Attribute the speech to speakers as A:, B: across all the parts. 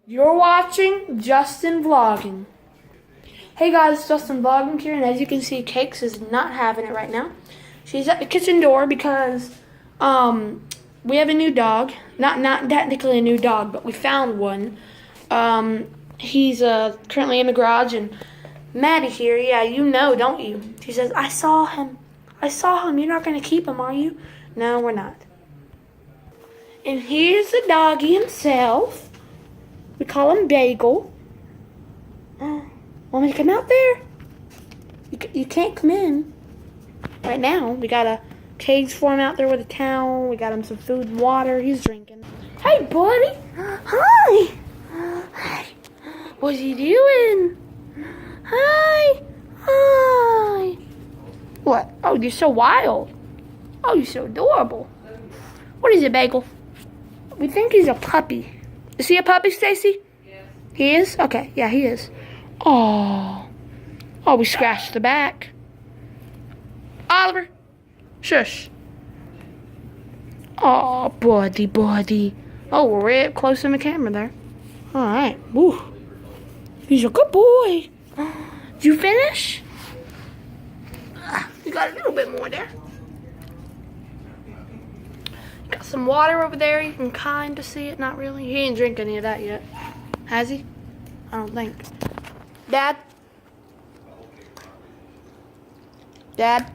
A: You're watching Justin Vlogging. Hey guys, it's Justin Vlogging here, and as you can see, Cakes is not having it right now. She's at the kitchen door because we have a new dog. Not technically a new dog, but we found one. He's currently in the garage, and Maddie here, yeah, you know, don't you? She says, I saw him. You're not going to keep him, are you? No, we're not. And here's the doggy himself. We call him Bagel. Want me to come out there? You can't come in right now. We got a cage for him out there with a towel. We got him some food and water. He's drinking. Hey, buddy. Hi. Hi. What's he doing? Hi. Hi. What? Oh, you're so wild. Oh, you're so adorable. What is it, Bagel? We think he's a puppy. Is he a puppy, Stacy? Yes. He is? Okay, yeah, he is. Oh. Oh, we scratched the back. Oliver. Shush. Oh, buddy. Oh, we're right close in the camera there. All right. Woo. He's a good boy. Did you finish? You got a little bit more there. Got some water over there. You can kind of see it. Not really. He ain't drink any of that yet. Has he? I don't think. Dad? Dad?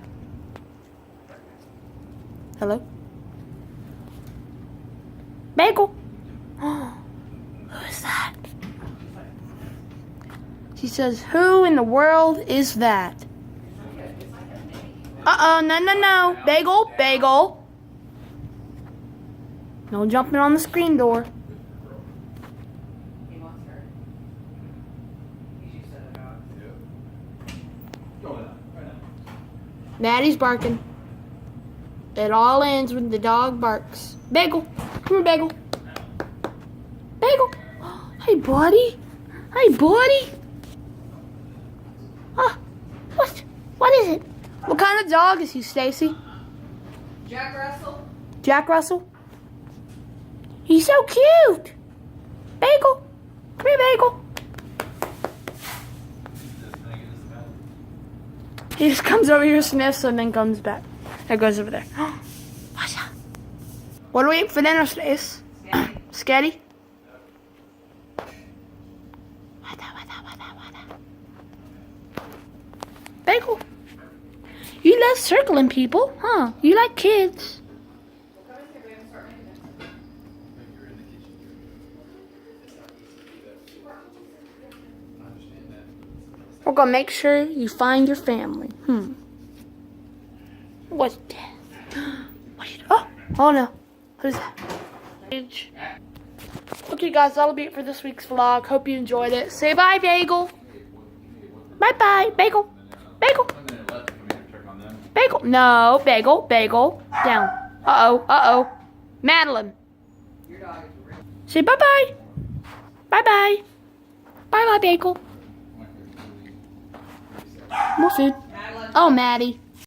A: Hello? Bagel? Oh, who is that? She says, who in the world is that? No. Bagel. No jumping on the screen door. Maddie's barking. It all ends when the dog barks. Bagel. Come here, Bagel. Bagel. Hey, buddy. What is it? What kind of dog is he, Stacy? Jack Russell? He's so cute. Bagel. Come here, Bagel. He just comes over here, sniffs, and then comes back. There goes over there. What's up? What are we eating for dinner, Stace? Sketty? Bagel. You love circling people, huh? You like kids. We're gonna make sure you find your family. What's that? Oh no. What is that? Okay guys, that'll be it for this week's vlog. Hope you enjoyed it. Say bye, Bagel. Bye, Bagel. Bagel. No, Bagel. Down. Uh-oh. Madeline. Say bye-bye. Bye-bye, Bagel. More food. Oh, Maddie.